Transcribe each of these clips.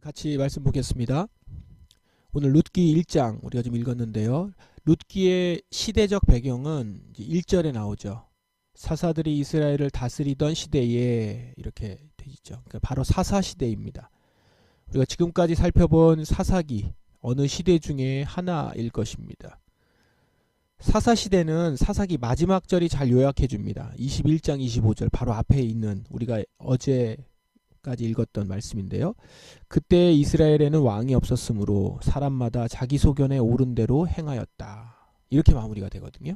같이 말씀 보겠습니다. 오늘 룻기 1장 우리가 좀 읽었는데요. 룻기의 시대적 배경은 1절에 나오죠. 사사들이 이스라엘을 다스리던 시대에 이렇게 되죠. 그러니까 바로 사사 시대입니다. 우리가 지금까지 살펴본 사사기 어느 시대 중에 하나일 것입니다. 사사 시대는 사사기 마지막 절이 잘 요약해 줍니다. 21장 25절 바로 앞에 있는 우리가 어제까지 읽었던 말씀인데요. 그때 이스라엘에는 왕이 없었으므로 사람마다 자기 소견에 옳은 대로 행하였다. 이렇게 마무리가 되거든요.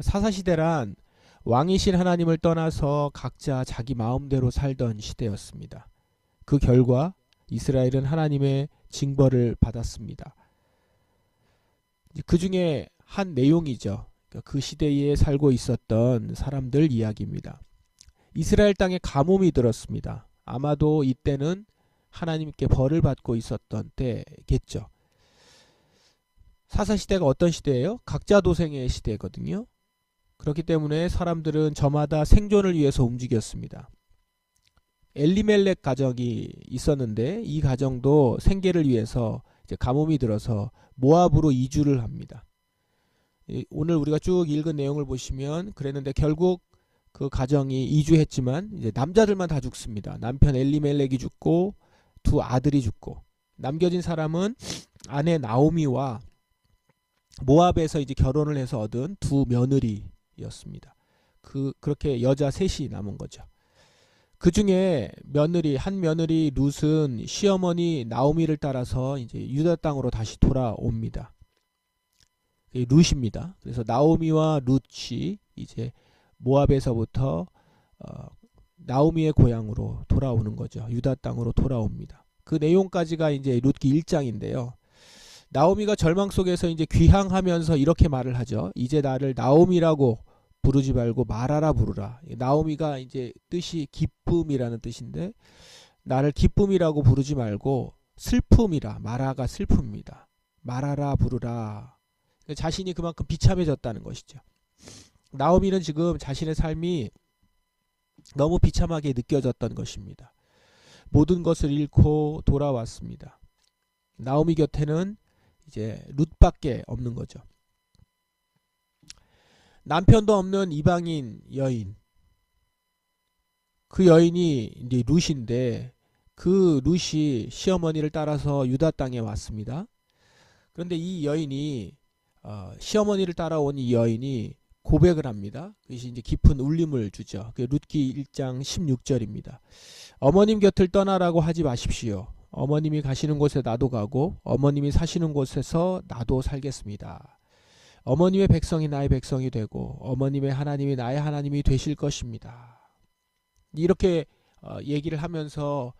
사사 시대란 왕이신 하나님을 떠나서 각자 자기 마음대로 살던 시대였습니다. 그 결과 이스라엘은 하나님의 징벌을 받았습니다. 그 중에 한 내용이죠. 그 시대에 살고 있었던 사람들 이야기입니다. 이스라엘 땅에 가뭄이 들었습니다. 아마도 이때는 하나님께 벌을 받고 있었던 때겠죠. 사사시대가 어떤 시대예요? 각자 도생의 시대거든요. 그렇기 때문에 사람들은 저마다 생존을 위해서 움직였습니다. 엘리멜렉 가정이 있었는데 이 가정도 생계를 위해서 이제 가뭄이 들어서 모압으로 이주를 합니다. 오늘 우리가 쭉 읽은 내용을 보시면 그랬는데 결국 그 가정이 이주했지만 이제 남자들만 다 죽습니다. 남편 엘리멜렉이 죽고 두 아들이 죽고 남겨진 사람은 아내 나오미와 모압에서 이제 결혼을 해서 얻은 두 며느리였습니다. 그렇게 여자 셋이 남은 거죠. 그 중에 한 며느리 룻은 시어머니 나오미를 따라서 이제 유다 땅으로 다시 돌아옵니다. 룻입니다. 그래서 나오미와 룻이 이제 모압에서부터 나오미의 고향으로 돌아오는 거죠. 유다 땅으로 돌아옵니다. 그 내용까지가 이제 룻기 1장인데요. 나오미가 절망 속에서 이제 귀향하면서 이렇게 말을 하죠. 이제 나를 나오미라고 부르지 말고 마라라 부르라. 나오미가 이제 뜻이 기쁨이라는 뜻인데 나를 기쁨이라고 부르지 말고 슬픔이라. 마라가 슬픔입니다. 마라라 부르라. 자신이 그만큼 비참해졌다는 것이죠. 나오미는 지금 자신의 삶이 너무 비참하게 느껴졌던 것입니다. 모든 것을 잃고 돌아왔습니다. 나오미 곁에는 이제 룻밖에 없는 거죠. 남편도 없는 이방인 여인. 그 여인이 이제 룻인데 그 룻이 시어머니를 따라서 유다 땅에 왔습니다. 그런데 이 여인이 시어머니를 따라온 이 여인이 고백을 합니다. 그것이 이제 깊은 울림을 주죠. 룻기 1장 16절입니다. 어머님 곁을 떠나라고 하지 마십시오. 어머님이 가시는 곳에 나도 가고 어머님이 사시는 곳에서 나도 살겠습니다. 어머님의 백성이 나의 백성이 되고 어머님의 하나님이 나의 하나님이 되실 것입니다. 이렇게 얘기를 하면서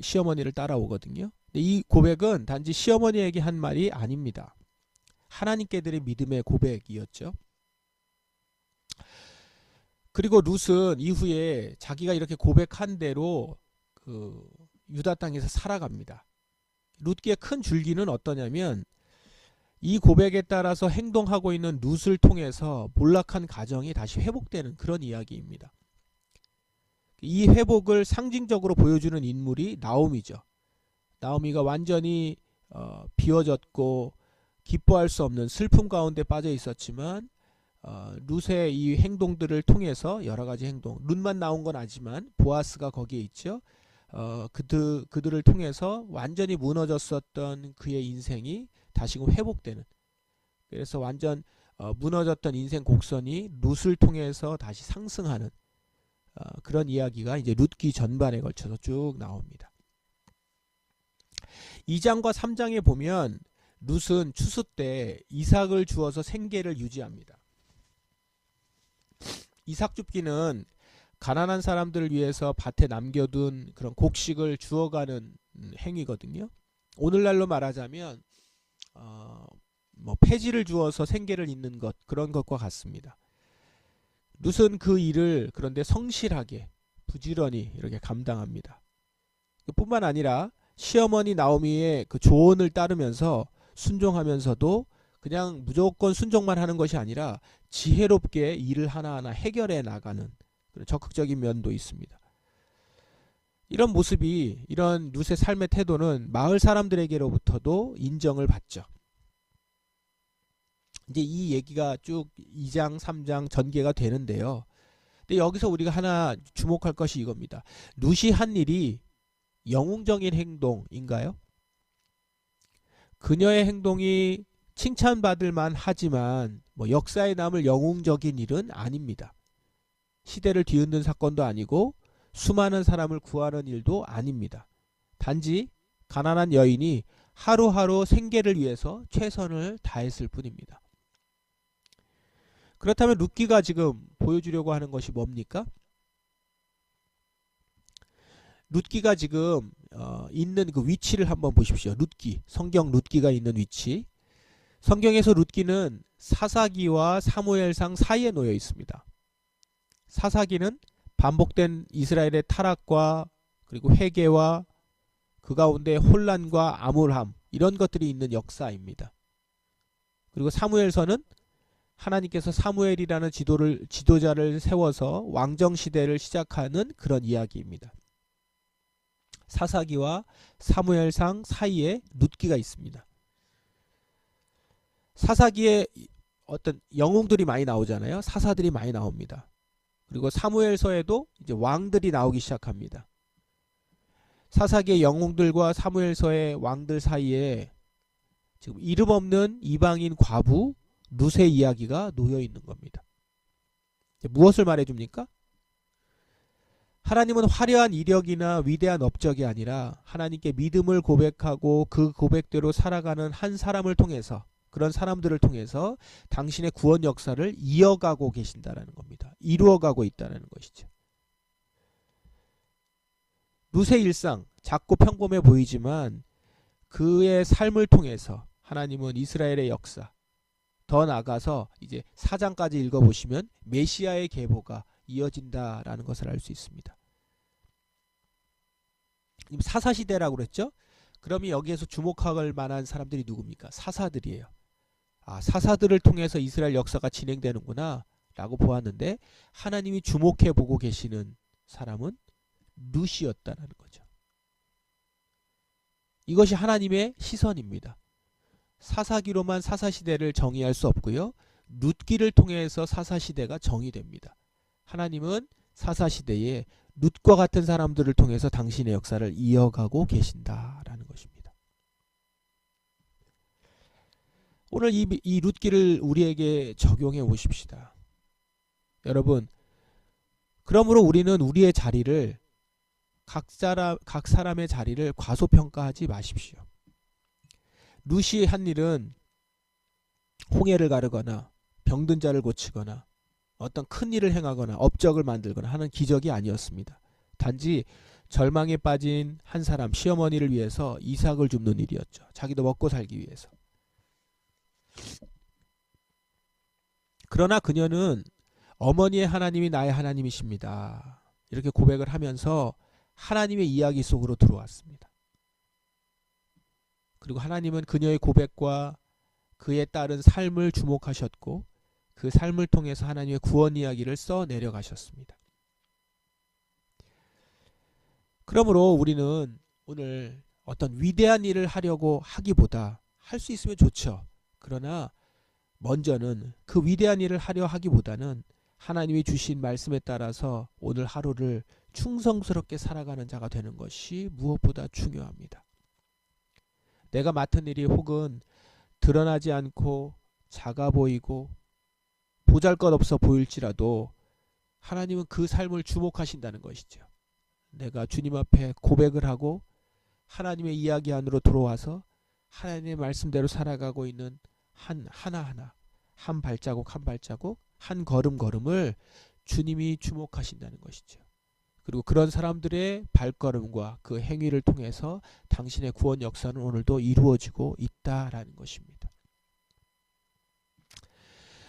시어머니를 따라오거든요. 근데 이 고백은 단지 시어머니에게 한 말이 아닙니다. 하나님께 드린 믿음의 고백이었죠. 그리고 룻은 이후에 자기가 이렇게 고백한 대로 그 유다 땅에서 살아갑니다. 룻기의 큰 줄기는 어떠냐면 이 고백에 따라서 행동하고 있는 룻을 통해서 몰락한 가정이 다시 회복되는 그런 이야기입니다. 이 회복을 상징적으로 보여주는 인물이 나오미죠. 나오미가 완전히 비워졌고 기뻐할 수 없는 슬픔 가운데 빠져 있었지만 룻의 이 행동들을 통해서 여러 가지 행동, 룻만 나온 건 아니지만 보아스가 거기에 있죠. 그들을 통해서 완전히 무너졌었던 그의 인생이 다시금 회복되는, 그래서 완전 무너졌던 인생 곡선이 룻을 통해서 다시 상승하는 그런 이야기가 이제 룻기 전반에 걸쳐서 쭉 나옵니다. 2장과 3장에 보면 룻은 추수 때 이삭을 주어서 생계를 유지합니다. 이삭 줍기는 가난한 사람들을 위해서 밭에 남겨둔 그런 곡식을 주어가는 행위거든요. 오늘날로 말하자면 폐지를 주어서 생계를 잇는 것, 그런 것과 같습니다. 룻은 그 일을 그런데 성실하게 부지런히 이렇게 감당합니다. 뿐만 아니라 시어머니 나오미의 그 조언을 따르면서 순종하면서도 그냥 무조건 순종만 하는 것이 아니라 지혜롭게 일을 하나하나 해결해 나가는 그런 적극적인 면도 있습니다. 이런 모습이, 이런 룻의 삶의 태도는 마을 사람들에게로부터도 인정을 받죠. 이제 이 얘기가 쭉 2장, 3장 전개가 되는데요. 근데 여기서 우리가 하나 주목할 것이 이겁니다. 룻이 한 일이 영웅적인 행동인가요? 그녀의 행동이 칭찬받을 만하지만 역사에 남을 영웅적인 일은 아닙니다. 시대를 뒤흔든 사건도 아니고 수많은 사람을 구하는 일도 아닙니다. 단지 가난한 여인이 하루하루 생계를 위해서 최선을 다했을 뿐입니다. 그렇다면 룻기가 지금 보여주려고 하는 것이 뭡니까? 룻기가 지금 있는 그 위치를 한번 보십시오. 룻기, 성경 룻기가 있는 위치. 성경에서 룻기는 사사기와 사무엘상 사이에 놓여 있습니다. 사사기는 반복된 이스라엘의 타락과 그리고 회개와 그 가운데 혼란과 암울함, 이런 것들이 있는 역사입니다. 그리고 사무엘서는 하나님께서 사무엘이라는 지도자를 세워서 왕정 시대를 시작하는 그런 이야기입니다. 사사기와 사무엘상 사이에 룻기가 있습니다. 사사기에 어떤 영웅들이 많이 나오잖아요. 사사들이 많이 나옵니다. 그리고 사무엘서에도 이제 왕들이 나오기 시작합니다. 사사기의 영웅들과 사무엘서의 왕들 사이에 지금 이름 없는 이방인 과부 룻의 이야기가 놓여 있는 겁니다. 무엇을 말해줍니까? 하나님은 화려한 이력이나 위대한 업적이 아니라 하나님께 믿음을 고백하고 그 고백대로 살아가는 한 사람을 통해서, 그런 사람들을 통해서 당신의 구원 역사를 이어가고 계신다는 겁니다. 이루어가고 있다는 것이죠. 룻의 일상, 작고 평범해 보이지만 그의 삶을 통해서 하나님은 이스라엘의 역사, 더 나아가서 이제 4장까지 읽어보시면 메시아의 계보가 이어진다라는 것을 알 수 있습니다. 사사시대라고 그랬죠? 그러면 여기에서 주목할 만한 사람들이 누굽니까? 사사들이에요. 사사들을 통해서 이스라엘 역사가 진행되는구나 라고 보았는데, 하나님이 주목해 보고 계시는 사람은 룻이었다는 거죠. 이것이 하나님의 시선입니다. 사사기로만 사사시대를 정의할 수 없고요. 룻기를 통해서 사사시대가 정의됩니다. 하나님은 사사시대에 룻과 같은 사람들을 통해서 당신의 역사를 이어가고 계신다라는 것입니다. 오늘 이 룻기를 우리에게 적용해 보십시다. 여러분, 그러므로 우리는 우리의 자리를, 각 사람의 자리를 과소평가하지 마십시오. 룻이 한 일은 홍해를 가르거나 병든 자를 고치거나 어떤 큰 일을 행하거나 업적을 만들거나 하는 기적이 아니었습니다. 단지 절망에 빠진 한 사람, 시어머니를 위해서 이삭을 줍는 일이었죠. 자기도 먹고 살기 위해서. 그러나 그녀는 어머니의 하나님이 나의 하나님이십니다. 이렇게 고백을 하면서 하나님의 이야기 속으로 들어왔습니다. 그리고 하나님은 그녀의 고백과 그에 따른 삶을 주목하셨고 그 삶을 통해서 하나님의 구원 이야기를 써 내려가셨습니다. 그러므로 우리는 오늘 어떤 위대한 일을 하려고 하기보다, 할 수 있으면 좋죠. 그러나 먼저는 그 위대한 일을 하려 하기보다는 하나님이 주신 말씀에 따라서 오늘 하루를 충성스럽게 살아가는 자가 되는 것이 무엇보다 중요합니다. 내가 맡은 일이 혹은 드러나지 않고 작아 보이고 보잘것없어 보일지라도 하나님은 그 삶을 주목하신다는 것이죠. 내가 주님 앞에 고백을 하고 하나님의 이야기 안으로 들어와서 하나님의 말씀대로 살아가고 있는 하나하나, 한 발자국 한 발자국, 한 걸음 걸음을 주님이 주목하신다는 것이죠. 그리고 그런 사람들의 발걸음과 그 행위를 통해서 당신의 구원 역사는 오늘도 이루어지고 있다라는 것입니다.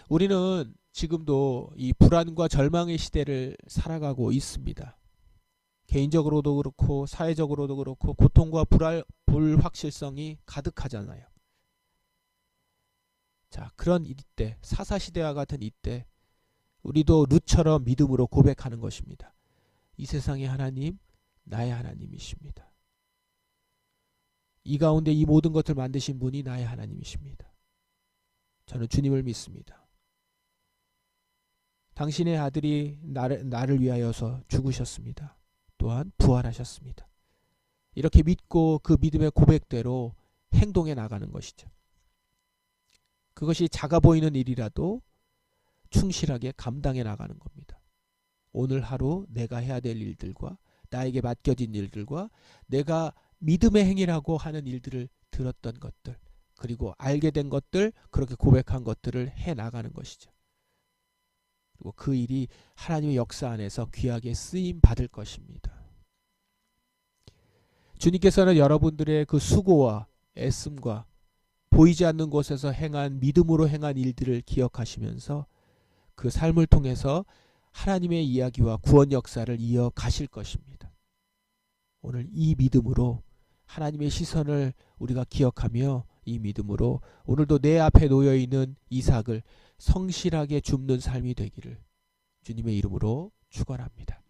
우리는 지금도 이 불안과 절망의 시대를 살아가고 있습니다. 개인적으로도 그렇고 사회적으로도 그렇고 고통과 불확실성이 가득하잖아요. 자, 그런 이때, 사사시대와 같은 이때 우리도 룻처럼 믿음으로 고백하는 것입니다. 이 세상에 하나님, 나의 하나님이십니다. 이 가운데 이 모든 것을 만드신 분이 나의 하나님이십니다. 저는 주님을 믿습니다. 당신의 아들이 나를 위하여서 죽으셨습니다. 또한 부활하셨습니다. 이렇게 믿고 그 믿음의 고백대로 행동해 나가는 것이죠. 그것이 작아 보이는 일이라도 충실하게 감당해 나가는 겁니다. 오늘 하루 내가 해야 될 일들과 나에게 맡겨진 일들과 내가 믿음의 행위라고 하는 일들을 들었던 것들, 그리고 알게 된 것들, 그렇게 고백한 것들을 해 나가는 것이죠. 그리고 그 일이 하나님의 역사 안에서 귀하게 쓰임 받을 것입니다. 주님께서는 여러분들의 그 수고와 애씀과 보이지 않는 곳에서 행한 믿음으로 행한 일들을 기억하시면서 그 삶을 통해서 하나님의 이야기와 구원 역사를 이어가실 것입니다. 오늘 이 믿음으로 하나님의 시선을 우리가 기억하며 이 믿음으로 오늘도 내 앞에 놓여있는 이삭을 성실하게 줍는 삶이 되기를 주님의 이름으로 축원합니다.